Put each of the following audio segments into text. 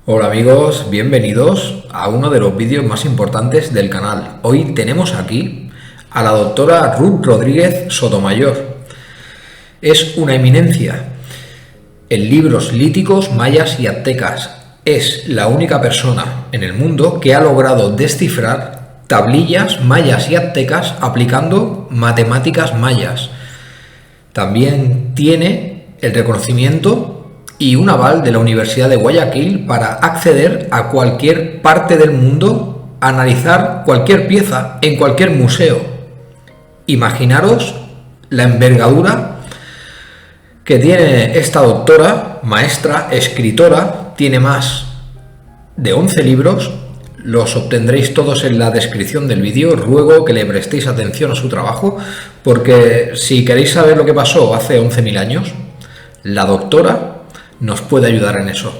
Hola amigos, bienvenidos a uno de los vídeos más importantes del canal. Hoy tenemos aquí a la doctora Ruth Rodríguez Sotomayor. Es una eminencia en libros líticos, mayas y aztecas. Es la única persona en el mundo que ha logrado descifrar tablillas mayas y aztecas aplicando matemáticas mayas. También tiene el reconocimiento y un aval de la Universidad de Guayaquil para acceder a cualquier parte del mundo, analizar cualquier pieza en cualquier museo. Imaginaros la envergadura que tiene esta doctora, maestra, escritora, tiene más de 11 libros, los obtendréis todos en la descripción del vídeo. Ruego que le prestéis atención a su trabajo, porque si queréis saber lo que pasó hace 11.000 años, la doctora nos puede ayudar en eso.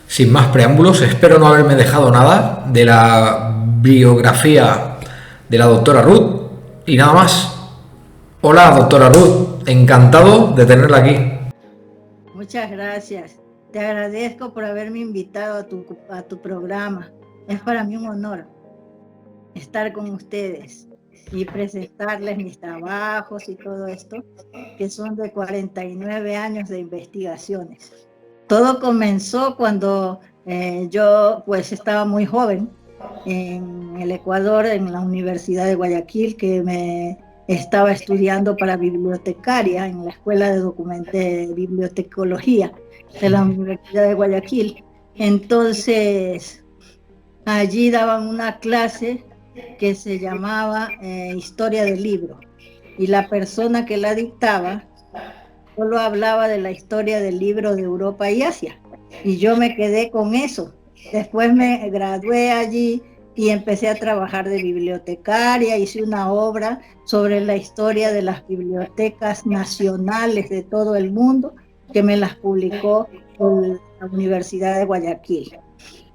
Sin más preámbulos, espero no haberme dejado nada de la biografía de la doctora Ruth. Y nada más. Hola, doctora Ruth, encantado de tenerla aquí. Muchas gracias. Te agradezco por haberme invitado a tu programa. Es para mí un honor estar con ustedes y presentarles mis trabajos y todo esto, que son de 49 años de investigaciones. Todo comenzó cuando yo pues estaba muy joven en el Ecuador, en la Universidad de Guayaquil, que me estaba estudiando para bibliotecaria en la Escuela de Bibliotecología de la Universidad de Guayaquil. Entonces, allí daban una clase que se llamaba Historia del Libro, y la persona que la dictaba solo hablaba de la historia del libro de Europa y Asia, y yo me quedé con eso. Después me gradué allí y empecé a trabajar de bibliotecaria, hice una obra sobre la historia de las bibliotecas nacionales de todo el mundo, que me las publicó la Universidad de Guayaquil.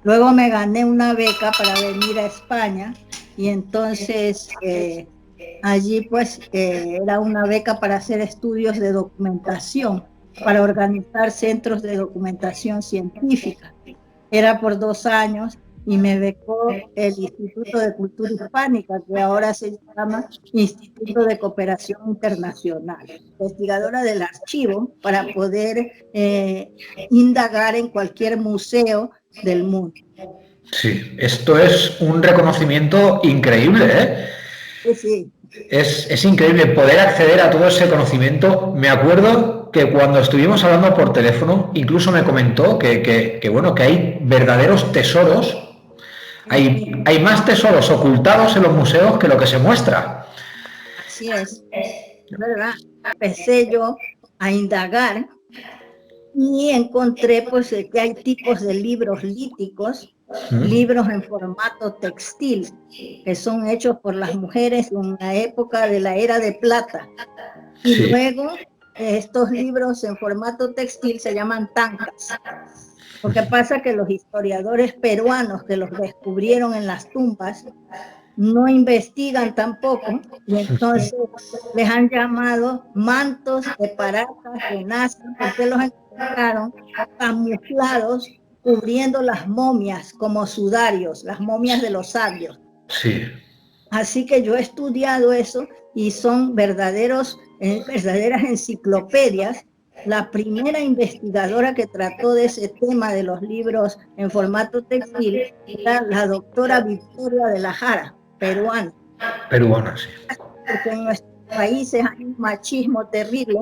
Luego me gané una beca para venir a España, y entonces allí pues era una beca para hacer estudios de documentación, para organizar centros de documentación científica. Era por 2 años y me becó el Instituto de Cultura Hispánica, que ahora se llama Instituto de Cooperación Internacional, investigadora del archivo para poder indagar en cualquier museo del mundo. Sí, esto es un reconocimiento increíble, ¿eh? Sí. Es increíble poder acceder a todo ese conocimiento. Me acuerdo que cuando estuvimos hablando por teléfono, incluso me comentó bueno, que hay verdaderos tesoros. Hay más tesoros ocultados en los museos que lo que se muestra. Así es, ¿verdad? Empecé yo a indagar y encontré pues que hay tipos de libros líticos, libros en formato textil, que son hechos por las mujeres en la época de la era de plata. Y Sí. luego estos libros en formato textil se llaman tancas. Lo que pasa es que los historiadores peruanos que los descubrieron en las tumbas no investigan tampoco, y entonces les han llamado mantos de paracas de nazi, porque los encontraron camuflados cubriendo las momias como sudarios, las momias de los sabios. Sí. Así que yo he estudiado eso y son verdaderas enciclopedias. La primera investigadora que trató de ese tema de los libros en formato textil era la doctora Victoria de la Jara, peruana. Peruana, sí. Porque en nuestros países hay un machismo terrible,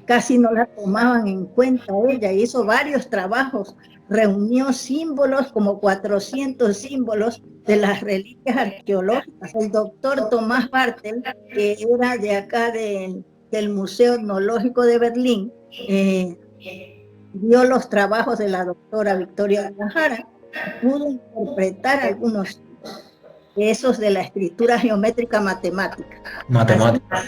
casi no la tomaban en cuenta ella. Hizo varios trabajos, reunió símbolos, como 400 símbolos de las reliquias arqueológicas. El doctor Tomás Bartel, que era de acá del Museo Etnológico de Berlín, vio los trabajos de la doctora Victoria de la Jara, pudo interpretar algunos de esos de la escritura geométrica matemática. Matemática.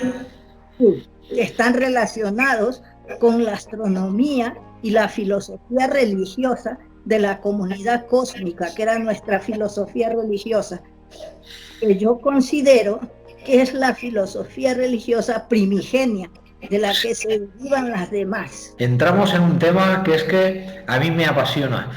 Sí, que están relacionados con la astronomía y la filosofía religiosa de la comunidad cósmica, que era nuestra filosofía religiosa, que yo considero que es la filosofía religiosa primigenia, de la que se derivan las demás. Entramos en un tema que es que a mí me apasiona.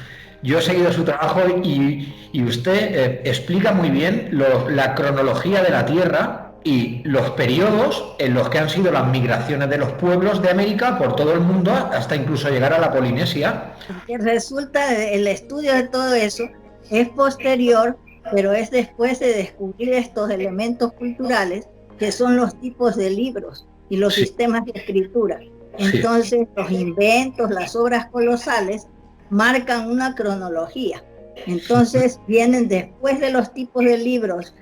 yo he seguido su trabajo y usted explica muy bien la cronología de la Tierra y los periodos en los que han sido las migraciones de los pueblos de América por todo el mundo hasta incluso llegar a la Polinesia. Que resulta, el estudio de todo eso es posterior, pero es después de descubrir estos elementos culturales que son los tipos de libros y los Sí, sistemas de escritura. sí, Entonces, los inventos, las obras colosales, marcan una cronología. Entonces, vienen después de los tipos de libros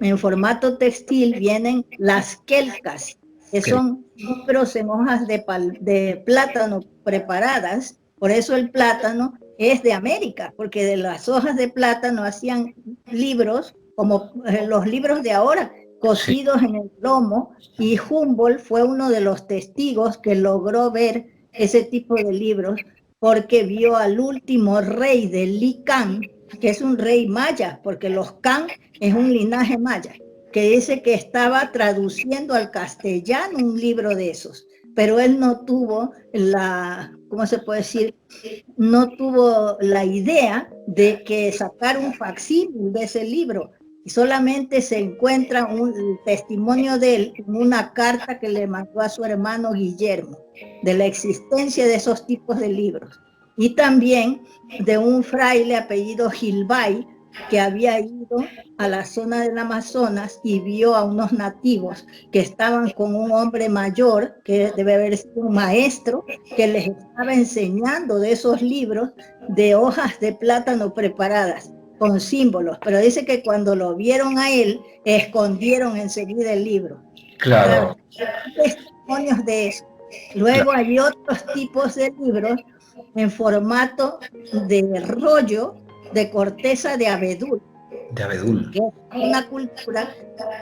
en formato textil, vienen las quelcas, que que- son libros en hojas de plátano preparadas. Por eso el plátano es de América, porque de las hojas de plátano hacían libros como los libros de ahora, sí, cosidos en el lomo, y Humboldt fue uno de los testigos que logró ver ese tipo de libros porque vio al último rey de Licán, que es un rey maya, porque los Can es un linaje maya, que dice que estaba traduciendo al castellano un libro de esos, pero él no tuvo ¿cómo se puede decir? No tuvo la idea de que sacar un facsímil de ese libro, y solamente se encuentra un testimonio de él en una carta que le mandó a su hermano Guillermo, de la existencia de esos tipos de libros. Y también de un fraile apellido Gilbay, que había ido a la zona del Amazonas y vio a unos nativos que estaban con un hombre mayor, que debe haber sido un maestro, que les estaba enseñando de esos libros de hojas de plátano preparadas con símbolos, pero dice que cuando lo vieron a él, escondieron enseguida el libro. Claro, claro, testimonios de eso. claro, Luego hay otros tipos de libros en formato de rollo de corteza de abedul, de abedul. que es una cultura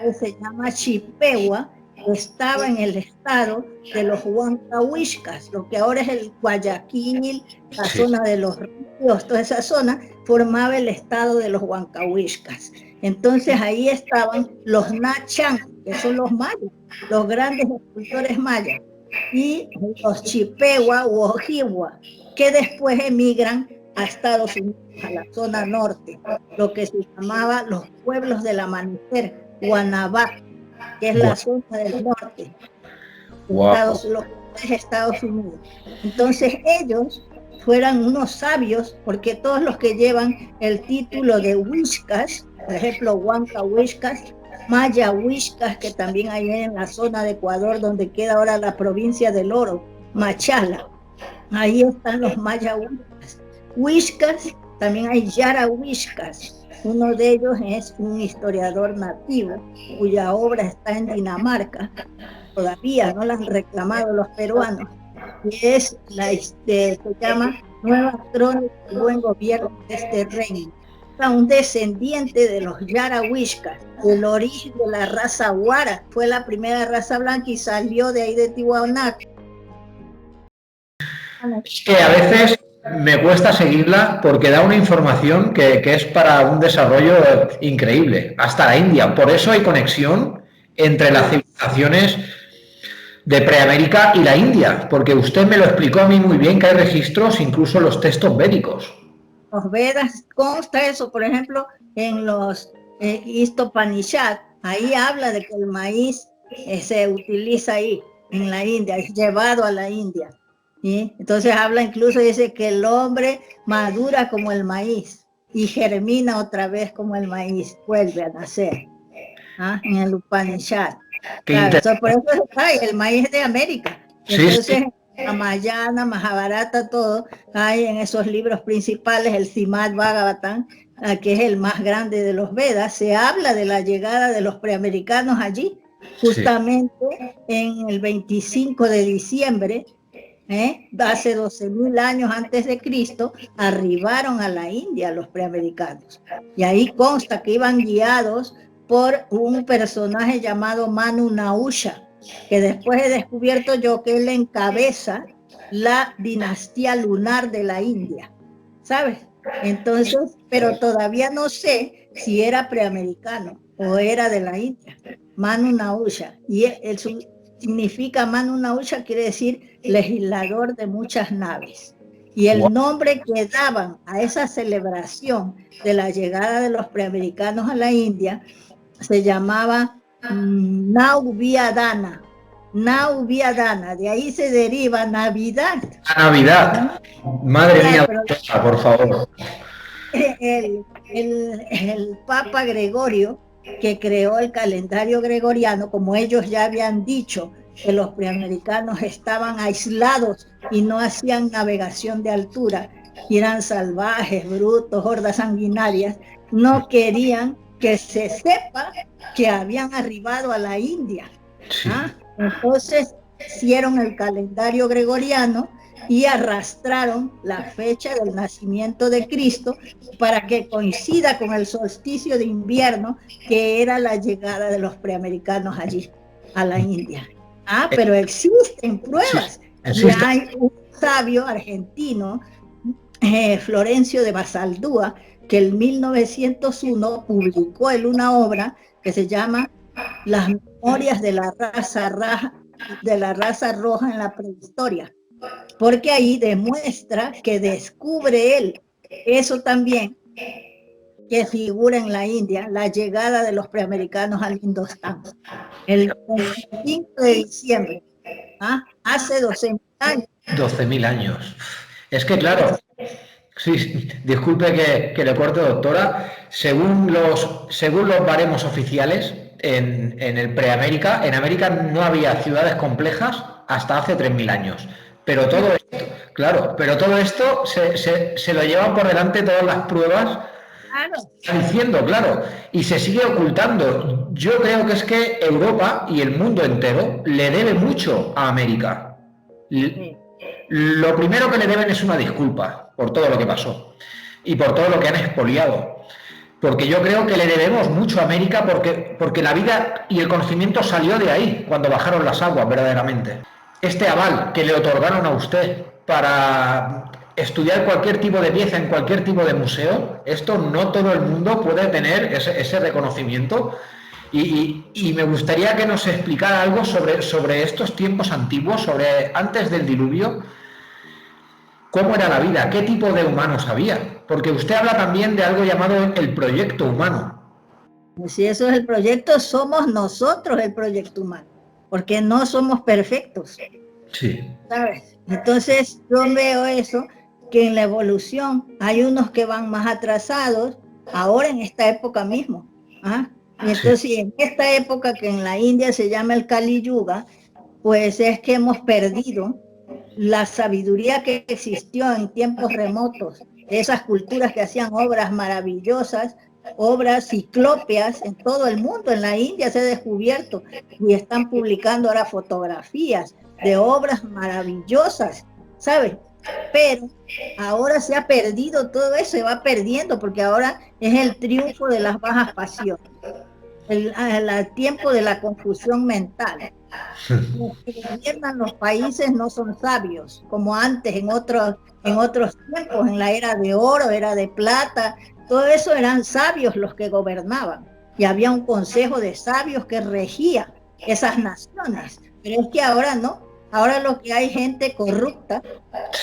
que se llama Chippewa, que estaba en el estado de los Huancahuiscas, lo que ahora es el Guayaquil, la Sí, zona de los ríos, toda esa zona formaba el estado de los Huancahuiscas. Entonces ahí estaban los Nachan, que son los mayas, los grandes escultores mayas, y los Chippewa u Ojibwa, que después emigran a Estados Unidos, a la zona norte, lo que se llamaba los pueblos del amanecer, Guanabá, que es la bueno, zona del norte de wow. Estados Unidos. Entonces ellos fueran unos sabios, porque todos los que llevan el título de Huixcas, por ejemplo, Huanca Huixcas, Maya Huixcas, que también hay en la zona de Ecuador, donde queda ahora la provincia del Oro, Machala, ahí están los Maya Huixcas. Huixcas, también hay Yara Huixcas. Uno de ellos es un historiador nativo cuya obra está en Dinamarca, todavía no la han reclamado los peruanos, y se llama Nueva Crónica del Buen Gobierno de este Reino. Un descendiente de los Yarahuishkas, el origen de la raza Guara, fue la primera raza blanca y salió de ahí de Tiwanaku. Es que a veces me cuesta seguirla porque da una información que es para un desarrollo increíble, hasta la India. Por eso hay conexión entre las civilizaciones de Preamérica y la India, porque usted me lo explicó a mí muy bien que hay registros, incluso los textos védicos. Los Vedas consta eso, por ejemplo, en los Istopanishad, ahí habla de que el maíz se utiliza ahí, en la India, es llevado a la India. ¿Sí? Entonces habla incluso, dice que el hombre madura como el maíz y germina otra vez como el maíz, vuelve a nacer. ¿Ah? En el Upanishad. Qué Claro, interesante. por eso el maíz es de América. Sí, sí, Entonces, Ramayana, Mahabharata, todo, hay en esos libros principales, el Srimad Bhagavatam, que es el más grande de los Vedas, se habla de la llegada de los preamericanos allí, sí. justamente en el 25 de diciembre, hace 12.000 años antes de Cristo, arribaron a la India los preamericanos. Y ahí consta que iban guiados por un personaje llamado Manu Nausha, que después he descubierto yo que él encabeza la dinastía lunar de la India, ¿sabes? Entonces, pero todavía no sé si era preamericano o era de la India, Manu Nausha. Y significa Manu Nausha, quiere decir legislador de muchas naves. Y el nombre que daban a esa celebración de la llegada de los preamericanos a la India se llamaba Nauviadana. Nauviadana, de ahí se deriva Navidad. La Navidad. Madre mía, Pero por favor. el Papa Gregorio, que creó el calendario gregoriano, como ellos ya habían dicho que los preamericanos estaban aislados y no hacían navegación de altura, y eran salvajes, brutos, hordas sanguinarias, no querían que se sepa que habían arribado a la India. Sí. Entonces hicieron el calendario gregoriano y arrastraron la fecha del nacimiento de Cristo para que coincida con el solsticio de invierno, que era la llegada de los preamericanos allí, a la India. Pero existen pruebas. Sí, y hay un sabio argentino, Florencio de Basaldúa, que en 1901 publicó una obra que se llama Las memorias de la raza roja en la prehistoria, porque ahí demuestra que descubre él eso también que figura en la India, la llegada de los preamericanos al Indostán, el 25 de diciembre, hace 12.000 años. 12.000 años. Es que claro, sí, disculpe que le corte, doctora, según los baremos oficiales, en el preamérica, en América no había ciudades complejas hasta hace 3.000 años. Pero todo esto, claro, pero todo esto se lo llevan por delante todas las pruebas. Claro. Diciendo, claro, y se sigue ocultando. Yo creo que es que Europa y el mundo entero le debe mucho a América. Sí. Lo primero que le deben es una disculpa por todo lo que pasó y por todo lo que han expoliado. Porque yo creo que le debemos mucho a América porque la vida y el conocimiento salió de ahí cuando bajaron las aguas verdaderamente. Este aval que le otorgaron a usted para estudiar cualquier tipo de pieza en cualquier tipo de museo, esto no todo el mundo puede tener ese reconocimiento. Y me gustaría que nos explicara algo sobre estos tiempos antiguos, sobre antes del diluvio. ¿Cómo era la vida? ¿Qué tipo de humanos había? Porque usted habla también de algo llamado el proyecto humano. Si eso es el proyecto, somos nosotros el proyecto humano, porque no somos perfectos. Sí. ¿Sabes? Entonces yo veo eso, que en la evolución hay unos que van más atrasados, ahora en esta época mismo. Y entonces sí. En esta época que en la India se llama el Kali Yuga, pues es que hemos perdido la sabiduría que existió en tiempos remotos, de esas culturas que hacían obras maravillosas, obras ciclópeas en todo el mundo. En la India se ha descubierto y están publicando ahora fotografías de obras maravillosas, ¿sabes? Pero ahora se ha perdido todo eso, se va perdiendo, porque ahora es el triunfo de las bajas pasiones, el tiempo de la confusión mental. Los que gobiernan los países no son sabios, como antes en otros tiempos, en la era de oro, era de plata, todo eso eran sabios los que gobernaban, y había un consejo de sabios que regía esas naciones. Pero es que ahora no, ahora lo que hay gente corrupta,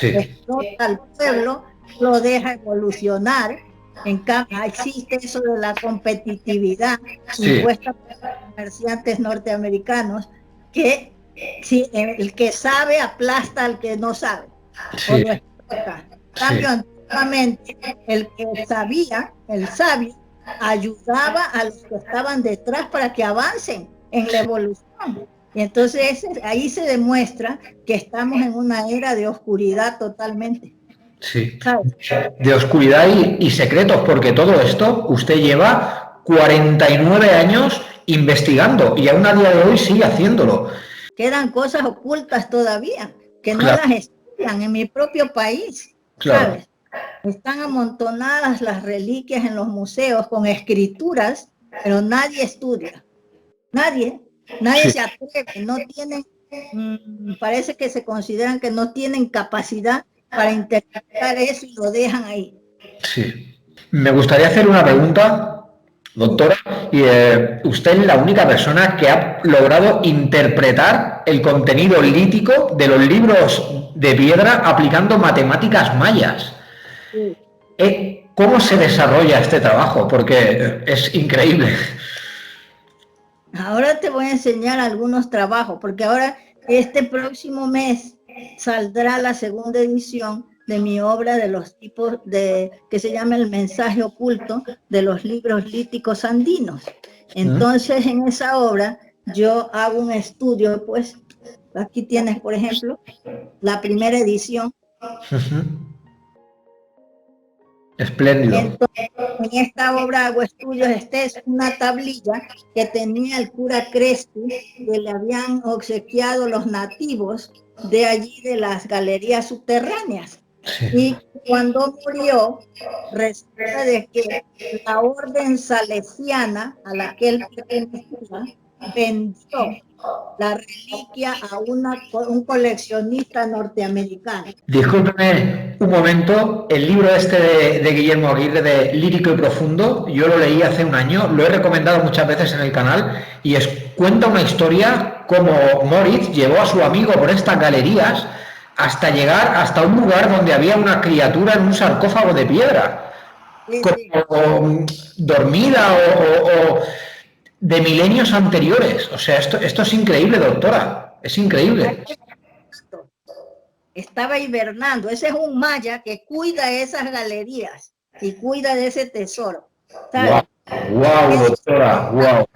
que explota al pueblo, lo deja evolucionar. En cambio, existe eso de la competitividad impuesta por los comerciantes norteamericanos, que si el que sabe aplasta al que no sabe, o lo explota. En cambio, antiguamente, el que sabía, el sabio, ayudaba a los que estaban detrás para que avancen en la evolución. Y entonces ahí se demuestra que estamos en una era de oscuridad totalmente. Sí, de oscuridad y secretos, porque todo esto usted lleva 49 años investigando y aún a día de hoy sigue haciéndolo. Quedan cosas ocultas todavía, que no las estudian en mi propio país, ¿sabes? Están amontonadas las reliquias en los museos con escrituras, pero nadie estudia. Nadie se atreve, no tienen, parece que se consideran que no tienen capacidad para interpretar eso y lo dejan ahí. Sí. Me gustaría hacer una pregunta Doctora, y usted es la única persona que ha logrado interpretar el contenido lítico de los libros de piedra aplicando matemáticas mayas. Sí. ¿Cómo se desarrolla este trabajo? Porque es increíble. Ahora te voy a enseñar algunos trabajos, porque ahora este próximo mes saldrá la segunda edición de mi obra de los tipos que se llama El mensaje oculto de los libros líticos andinos. Entonces, en esa obra yo hago un estudio, pues aquí tienes, por ejemplo, la primera edición. Espléndido. Entonces, en esta obra hago estudios. Esta es una tablilla que tenía el cura Crespi, que le habían obsequiado los nativos de allí, de las galerías subterráneas. Sí. Y cuando murió, resulta de que la orden salesiana a la que él pertenecía vendió la reliquia a un coleccionista norteamericano. Discúlpeme un momento, el libro este de Guillermo Aguirre, de Lírico y Profundo, yo lo leí hace un año, lo he recomendado muchas veces en el canal, y cuenta una historia como Moritz llevó a su amigo por estas galerías hasta llegar hasta un lugar donde había una criatura en un sarcófago de piedra, Sí, como dormida o de milenios anteriores. O sea, esto es increíble, doctora, es increíble. Estaba hibernando. Ese es un maya que cuida esas galerías y cuida de ese tesoro. ¿Sabes? Wow, doctora, wow.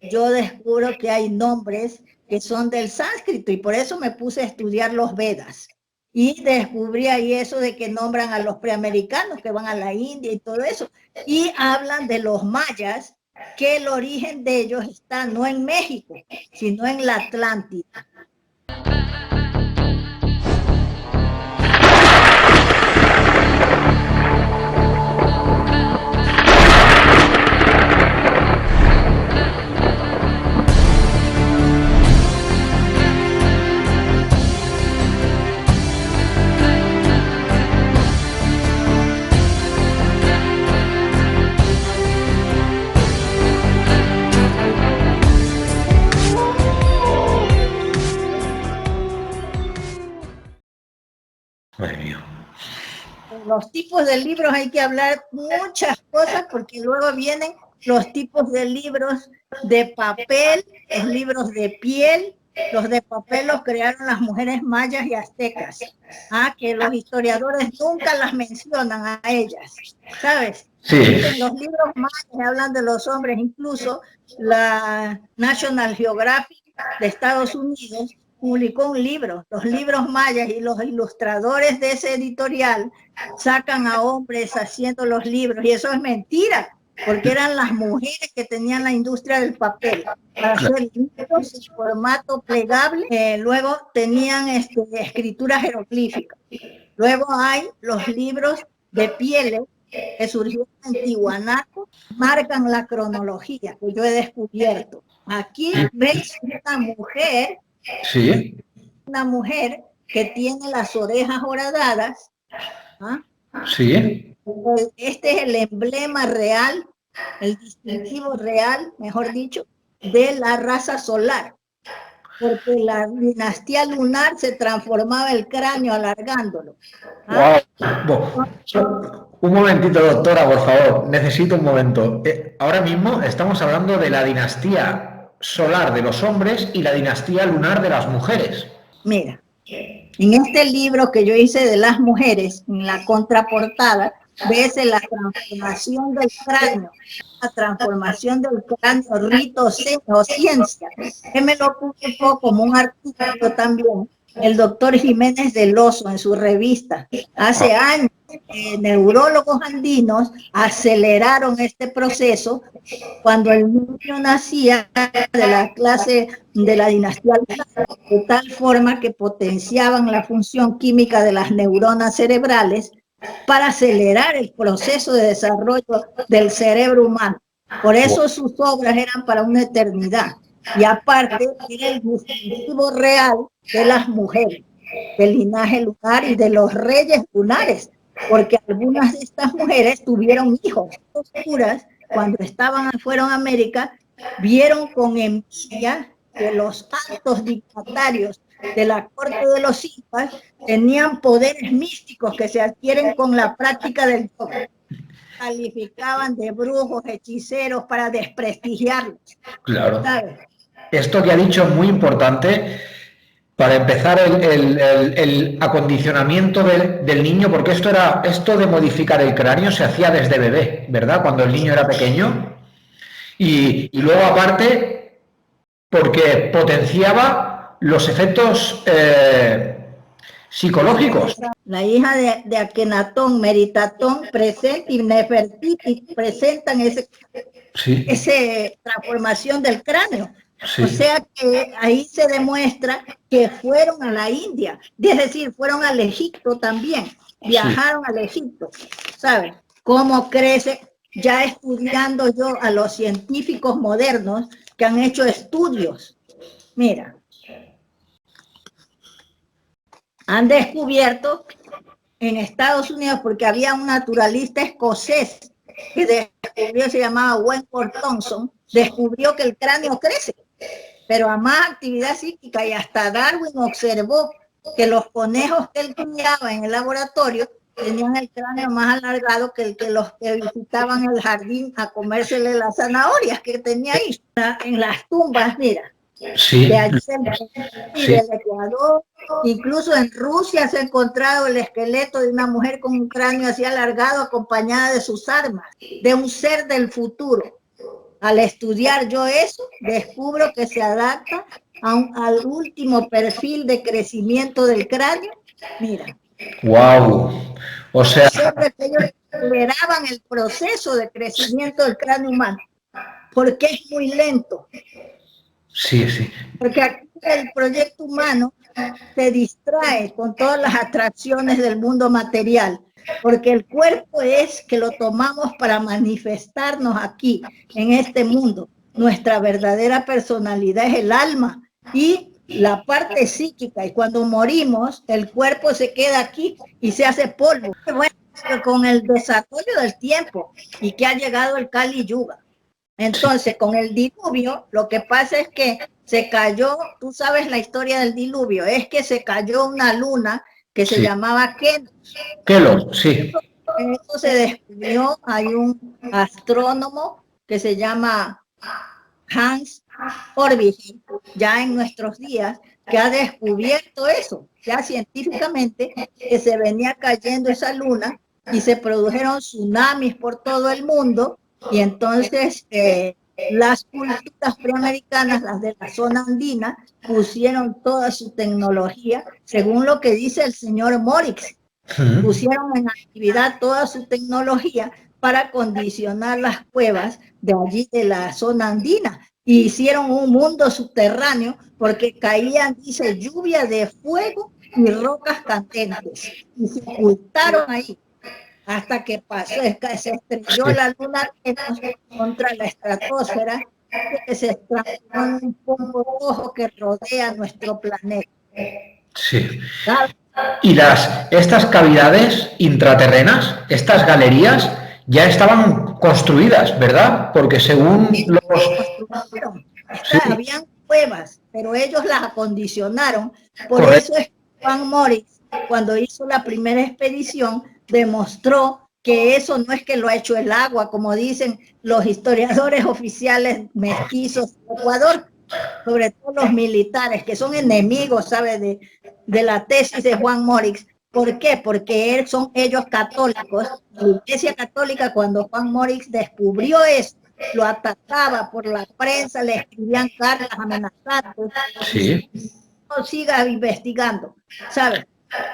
Yo descubro que hay nombres que son del sánscrito y por eso me puse a estudiar los Vedas. Y descubrí ahí eso de que nombran a los preamericanos que van a la India y todo eso. Y hablan de los mayas, que el origen de ellos está no en México, sino en la Atlántida. Madre mía. Los tipos de libros hay que hablar muchas cosas porque luego vienen los tipos de libros de papel, los libros de piel. Los de papel los crearon las mujeres mayas y aztecas, que los historiadores nunca las mencionan a ellas, ¿sabes? Sí. Dicen, los libros mayas hablan de los hombres, incluso la National Geographic de Estados Unidos publicó un libro, los libros mayas, y los ilustradores de ese editorial sacan a hombres haciendo los libros, y eso es mentira, porque eran las mujeres que tenían la industria del papel para hacer libros en formato plegable. Luego tenían escritura jeroglífica. Luego hay los libros de pieles que surgieron en Tiwanaku, marcan la cronología que yo he descubierto. Aquí veis una mujer. Sí. Una mujer que tiene las orejas horadadas. Sí. Este es el emblema real, el distintivo real, mejor dicho, de la raza solar. Porque la dinastía lunar se transformaba el cráneo alargándolo. Wow. Un momentito, doctora, por favor. Necesito un momento. Ahora mismo estamos hablando de la dinastía solar de los hombres y la dinastía lunar de las mujeres. Mira, en este libro que yo hice de las mujeres, en la contraportada, ves la transformación del cráneo, la transformación del cráneo, rito o ciencia, que me lo publicó como un artículo también el doctor Jiménez del Oso en su revista. Hace años, neurólogos andinos aceleraron este proceso cuando el niño nacía de la clase de la dinastía de tal forma que potenciaban la función química de las neuronas cerebrales para acelerar el proceso de desarrollo del cerebro humano. Por eso sus obras eran para una eternidad. Y aparte, era el distintivo real de las mujeres, del linaje lunar y de los reyes lunares, porque algunas de estas mujeres tuvieron hijos oscuras cuando fueron a América, vieron con envidia que los altos dignatarios de la corte de los incas tenían poderes místicos que se adquieren con la práctica del yoga. Calificaban de brujos, hechiceros para desprestigiarlos. Claro. ¿Sabes? Esto que ha dicho es muy importante para empezar el acondicionamiento del niño, porque esto de modificar el cráneo se hacía desde bebé, ¿verdad? Cuando el niño era pequeño. Y luego, aparte, porque potenciaba los efectos psicológicos. La hija de Akenatón, Meritatón, presenta y Nefertiti presentan esa transformación del cráneo. Sí. O sea que ahí se demuestra que fueron a la India, es decir, fueron al Egipto también, viajaron al Egipto, ¿sabes? Cómo crece, ya estudiando yo a los científicos modernos que han hecho estudios. Mira, han descubierto en Estados Unidos, porque había un naturalista escocés que descubrió, se llamaba Wentworth Thompson, descubrió que el cráneo crece, pero a más actividad psíquica, y hasta Darwin observó que los conejos que él criaba en el laboratorio tenían el cráneo más alargado que los que visitaban el jardín a comérsele las zanahorias que tenía ahí. En las tumbas, mira, sí. De allí y del Ecuador, incluso en Rusia se ha encontrado el esqueleto de una mujer con un cráneo así alargado acompañada de sus armas, de un ser del futuro. Al estudiar yo eso, descubro que se adapta al último perfil de crecimiento del cráneo. Mira. ¡Wow! O sea... Ellos aceleraban el proceso de crecimiento del cráneo humano, porque es muy lento. Sí, sí. Porque aquí el proyecto humano se distrae con todas las atracciones del mundo material, porque el cuerpo es que lo tomamos para manifestarnos aquí, en este mundo. Nuestra verdadera personalidad es el alma y la parte psíquica, y cuando morimos, el cuerpo se queda aquí y se hace polvo. Bueno, con el desarrollo del tiempo y que ha llegado el Kali Yuga. Entonces, con el diluvio, lo que pasa es que se cayó, tú sabes la historia del diluvio, es que se cayó una luna que se llamaba Kelos, sí. Eso se descubrió, hay un astrónomo que se llama Hans Orbigen, ya en nuestros días, que ha descubierto eso, ya científicamente, que se venía cayendo esa luna y se produjeron tsunamis por todo el mundo. Y entonces las culturas preamericanas, las de la zona andina, pusieron toda su tecnología, según lo que dice el señor Morix, pusieron en actividad toda su tecnología para condicionar las cuevas de allí de la zona andina. Y hicieron un mundo subterráneo porque caían, dice, lluvia de fuego y rocas candentes. Y se ocultaron ahí. Hasta que pasó, se estrelló la luna contra la estratosfera, que se transformó en un polvo rojo que rodea nuestro planeta. Sí. Y estas cavidades intraterrenas, estas galerías, ya estaban construidas, ¿verdad? Porque según habían cuevas, pero ellos las acondicionaron. Por eso es que Juan Morix, cuando hizo la primera expedición, demostró que eso no es que lo ha hecho el agua, como dicen los historiadores oficiales mestizos de Ecuador, sobre todo los militares, que son enemigos, ¿sabe?, de la tesis de Juan Morix. ¿Por qué? Porque son ellos católicos. La Iglesia Católica, cuando Juan Morix descubrió eso, lo atacaba por la prensa, le escribían cartas amenazantes. Sí. No siga investigando, ¿sabes?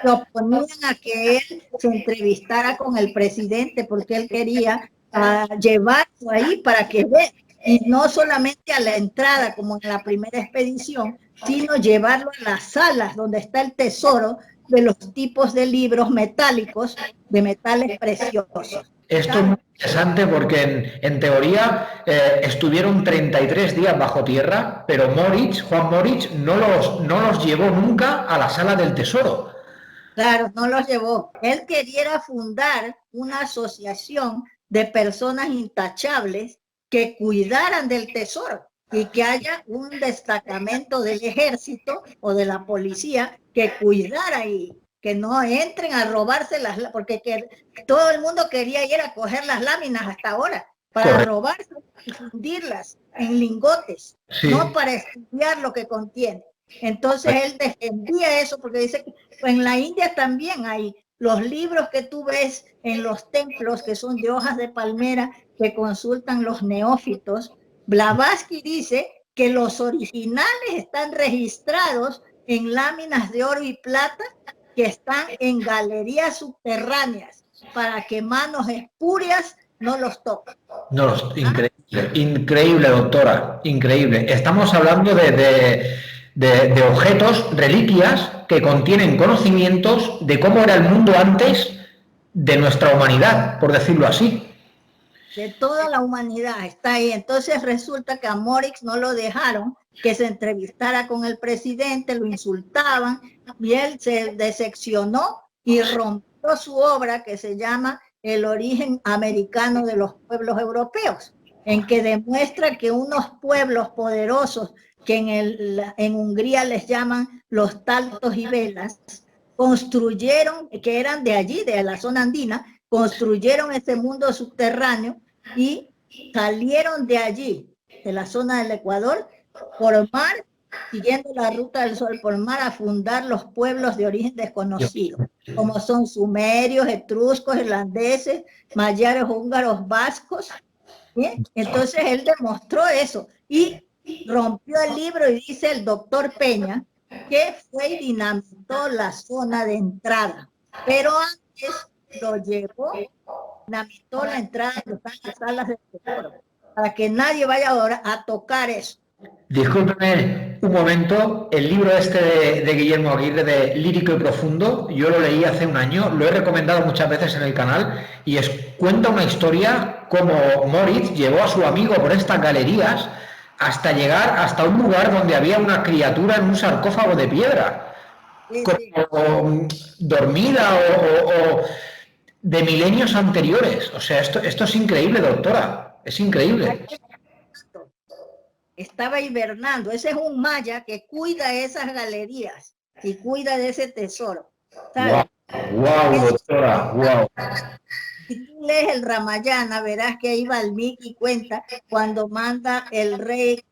Lo oponían a que él se entrevistara con el presidente porque él quería llevarlo ahí para que vea, y no solamente a la entrada como en la primera expedición, sino llevarlo a las salas donde está el tesoro de los tipos de libros metálicos, de metales preciosos. Esto es muy interesante porque en teoría estuvieron 33 días bajo tierra, pero Juan Morix, no los llevó nunca a la sala del tesoro. Claro, no los llevó. Él quería fundar una asociación de personas intachables que cuidaran del tesoro y que haya un destacamento del ejército o de la policía que cuidara y que no entren a robarse porque todo el mundo quería ir a coger las láminas hasta ahora para robarse y fundirlas en lingotes, no para estudiar lo que contiene. Entonces él defendía eso porque dice que en la India también hay los libros que tú ves en los templos que son de hojas de palmera que consultan los neófitos. Blavatsky dice que los originales están registrados en láminas de oro y plata que están en galerías subterráneas para que manos espurias no los toquen. No, increíble, increíble, doctora, increíble. Estamos hablando de objetos, reliquias que contienen conocimientos de cómo era el mundo antes de nuestra humanidad, por decirlo así. De toda la humanidad está ahí. Entonces resulta que a Morix no lo dejaron que se entrevistara con el presidente, lo insultaban y él se decepcionó y rompió su obra que se llama El origen americano de los pueblos europeos, en que demuestra que unos pueblos poderosos que en Hungría les llaman los taltos y velas, construyeron, que eran de allí, de la zona andina, construyeron ese mundo subterráneo y salieron de allí, de la zona del Ecuador, por mar, siguiendo la ruta del sol por mar, a fundar los pueblos de origen desconocido, como son sumerios, etruscos, irlandeses, mayores, húngaros, vascos. ¿Bien? Entonces él demostró eso y rompió el libro y dice el doctor Peña que fue y dinamitó la zona de entrada, pero antes lo llevó, dinamitó la entrada de las salas de tesoro, para que nadie vaya ahora a tocar eso. Discúlpeme un momento, el libro de Guillermo Aguirre de Lírico y Profundo, yo lo leí hace un año, lo he recomendado muchas veces en el canal y cuenta una historia como Moritz llevó a su amigo por estas galerías hasta llegar hasta un lugar donde había una criatura en un sarcófago de piedra, como dormida o de milenios anteriores. O sea, esto es increíble, doctora, es increíble. Estaba hibernando. Ese es un maya que cuida esas galerías y cuida de ese tesoro. ¿Sabes? Wow, doctora, wow. Si tú lees el Ramayana, verás que ahí Valmiki cuenta cuando manda el rey,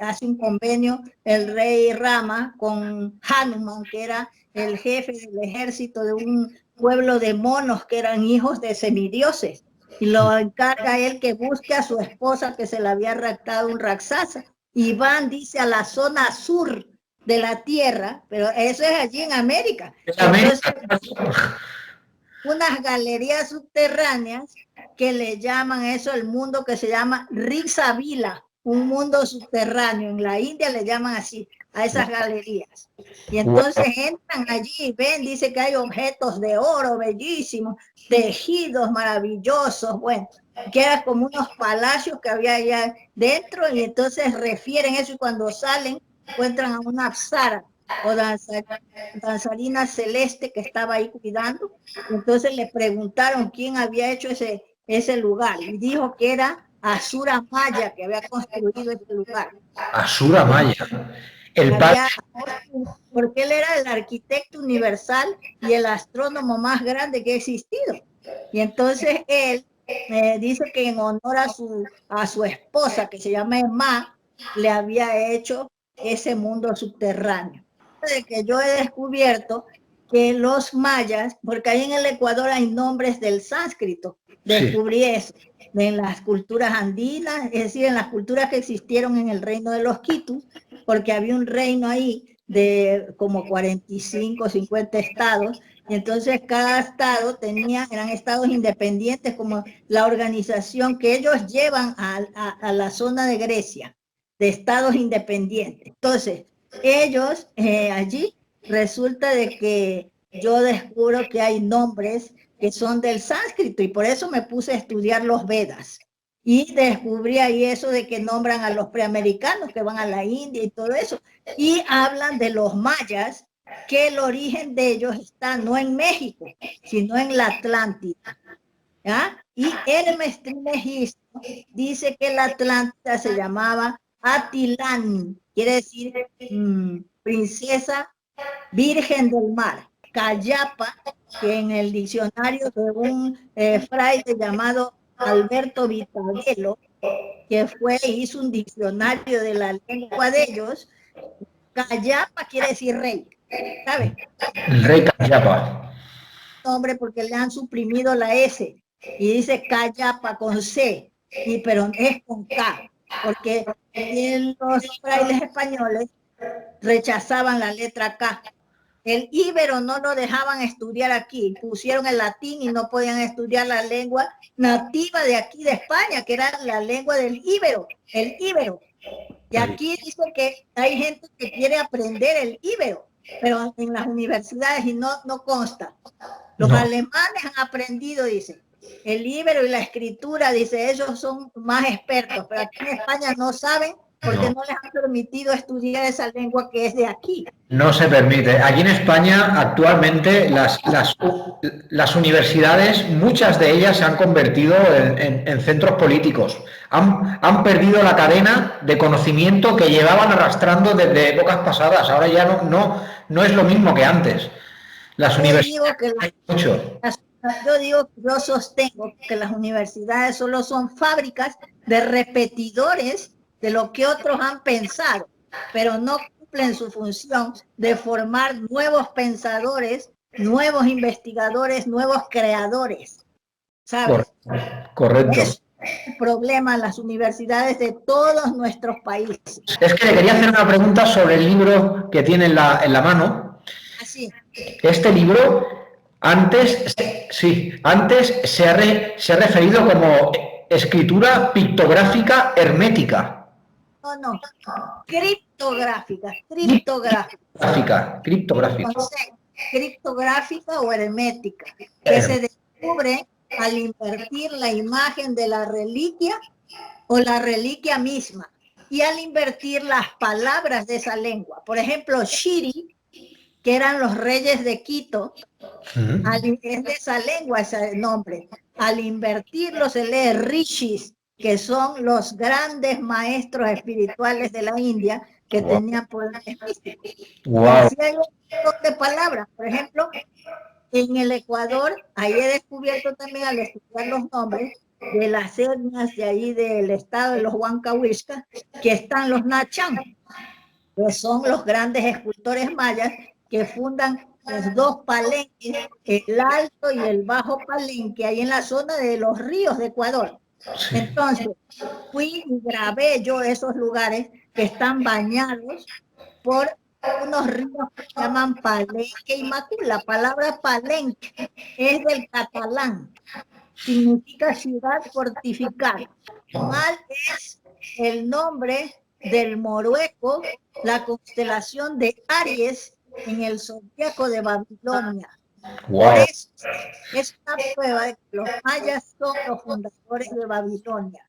hace un convenio el rey Rama con Hanuman, que era el jefe del ejército de un pueblo de monos que eran hijos de semidioses. Y lo encarga él que busque a su esposa que se le había raptado un Raksasa. Y van, dice, a la zona sur de la tierra, pero eso es allí en América. Entonces, unas galerías subterráneas que le llaman eso el mundo que se llama Rixavila, un mundo subterráneo. En la India le llaman así a esas galerías. Y entonces entran allí y ven, dice que hay objetos de oro bellísimos, tejidos maravillosos, bueno, que eran como unos palacios que había allá dentro y entonces refieren eso y cuando salen encuentran a una apsara o danzarina celeste que estaba ahí cuidando. Entonces le preguntaron quién había hecho ese lugar y dijo que era Asura Maya que había construido ese lugar. Asura Maya. Porque él era el arquitecto universal y el astrónomo más grande que ha existido. Y entonces él dice que en honor a su esposa, que se llama Emma, le había hecho ese mundo subterráneo. De que yo he descubierto que los mayas, porque ahí en el Ecuador hay nombres del sánscrito, descubrí eso, en las culturas andinas, es decir, en las culturas que existieron en el reino de los Quitus, porque había un reino ahí de como 45, 50 estados, y entonces cada estado eran estados independientes, como la organización que ellos llevan a la zona de Grecia, de estados independientes. Entonces, ellos allí resulta de que yo descubro que hay nombres que son del sánscrito y por eso me puse a estudiar los Vedas y descubrí ahí eso de que nombran a los preamericanos que van a la India y todo eso y hablan de los mayas, que el origen de ellos está no en México sino en la Atlántida. ¿ya? Y Hermes Trismegisto dice que la Atlántida se llamaba Atilani, quiere decir princesa virgen del mar. Cayapa, que en el diccionario de un fraile llamado Alberto Vitavelo, que fue hizo un diccionario de la lengua de ellos, Cayapa quiere decir rey, ¿sabes? El rey Cayapa. Nombre porque le han suprimido la S y dice Cayapa con C, pero es con K, porque los frailes españoles rechazaban la letra K. El íbero no lo dejaban estudiar aquí, pusieron el latín y no podían estudiar la lengua nativa de aquí de España, que era la lengua del íbero, el íbero. Y aquí dice que hay gente que quiere aprender el íbero, pero en las universidades y no consta. Los alemanes han aprendido, dice, el íbero y la escritura, dice, ellos son más expertos, pero aquí en España no saben porque no les han permitido estudiar esa lengua que es de aquí. No se permite. Aquí en España actualmente las universidades, muchas de ellas se han convertido en centros políticos. Han perdido la cadena de conocimiento que llevaban arrastrando desde épocas pasadas. Ahora ya no es lo mismo que antes. Las universidades hay mucho. Yo sostengo que las universidades solo son fábricas de repetidores de lo que otros han pensado, pero no cumplen su función de formar nuevos pensadores, nuevos investigadores, nuevos creadores, ¿sabes? Correcto. Es el problema en las universidades de todos nuestros países. Es que le quería hacer una pregunta sobre el libro que tiene en la mano. Así. Este libro antes se ha referido como escritura pictográfica hermética. No, criptográfica. Criptográfica o hermética, que se descubre al invertir la imagen de la reliquia o la reliquia misma y al invertir las palabras de esa lengua. Por ejemplo, Shiri, que eran los reyes de Quito, es de esa lengua ese nombre. Al invertirlo se lee rishis, que son los grandes maestros espirituales de la India que tenían poderes místicos. Y así hay un montón de palabras. Por ejemplo, en el Ecuador, ahí he descubierto también al estudiar los nombres de las etnias de ahí del estado de los Huancahuiscas, que están los Nachán, que son los grandes escultores mayas que fundan los dos palenques, el alto y el bajo palenque, ahí en la zona de los ríos de Ecuador. Sí. Entonces, fui y grabé yo esos lugares que están bañados por unos ríos que se llaman Palenque y Macul. La palabra Palenque es del catalán, significa ciudad fortificada. Mal es el nombre del Morueco, la constelación de Aries en el zodíaco de Babilonia. Wow. Por eso es una prueba de que los mayas son los fundadores de Babilonia.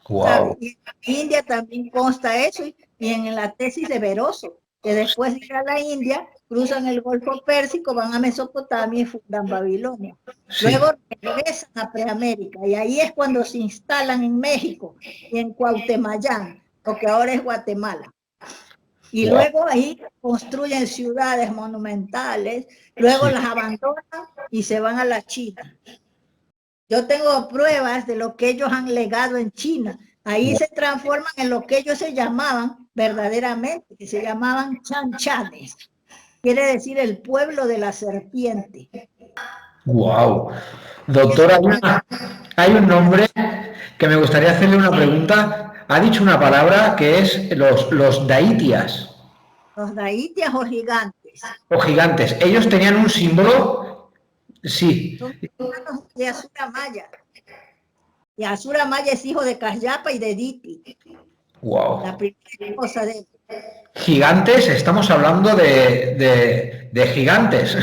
Wow. Y en India también consta eso, y en la tesis de Veroso, que después de ir a la India, cruzan el Golfo Pérsico, van a Mesopotamia y fundan Babilonia. Sí. Luego regresan a Preamérica, y ahí es cuando se instalan en México y en Cuauhtémoc, lo que ahora es Guatemala. Y wow. Luego ahí construyen ciudades monumentales, luego sí. Las abandonan y se van a la China. Yo tengo pruebas de lo que ellos han legado en China. Ahí se transforman en lo que ellos se llamaban verdaderamente, que se llamaban chanchanes. Quiere decir el pueblo de la serpiente. Wow. Doctora, hay un nombre que me gustaría hacerle una pregunta. Ha dicho una palabra que es los daitias. Los daitias o gigantes. O gigantes. Ellos tenían un símbolo. Sí. Son hermanos de Asura Maya. Y Asura Maya es hijo de Cayapa y de Diti. Wow. La primera esposa de él. Gigantes, estamos hablando de gigantes.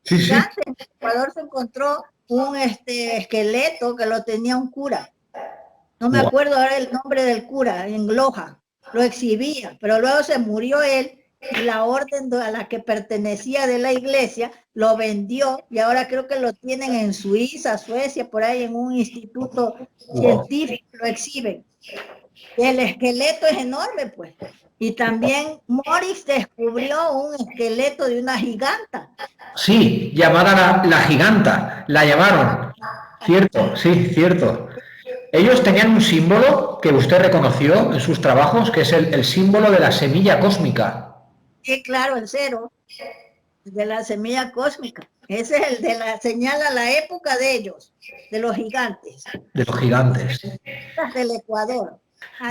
Sí, gigantes. Sí. En Ecuador se encontró un esqueleto que lo tenía un cura. No me acuerdo ahora el nombre del cura, en Loja. Lo exhibía, pero luego se murió él y la orden a la que pertenecía de la iglesia lo vendió y ahora creo que lo tienen en Suiza, Suecia, por ahí en un instituto Wow. científico, lo exhiben. El esqueleto es enorme, pues. Y también Morris descubrió un esqueleto de una giganta. Sí, llamada la giganta, la llamaron. Cierto, sí, cierto. Ellos tenían un símbolo que usted reconoció en sus trabajos, que es el símbolo de la semilla cósmica. Sí, claro, el cero de la semilla cósmica. Ese es el de la señala la época de ellos, de los gigantes, De los gigantes. del Ecuador.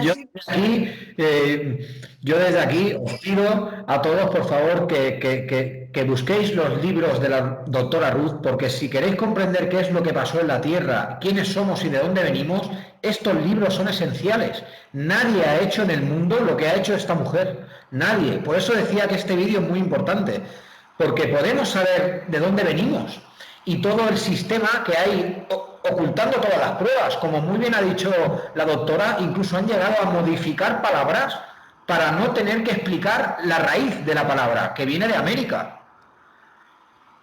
Yo Así desde aquí, yo desde aquí os pido a todos, por favor, que busquéis los libros de la doctora Ruth, porque si queréis comprender qué es lo que pasó en la Tierra, quiénes somos y de dónde venimos, estos libros son esenciales. Nadie ha hecho en el mundo lo que ha hecho esta mujer. Nadie. Por eso decía que este vídeo es muy importante, porque podemos saber de dónde venimos y todo el sistema que hay ocultando todas las pruebas. Como muy bien ha dicho la doctora, incluso han llegado a modificar palabras para no tener que explicar la raíz de la palabra, que viene de América.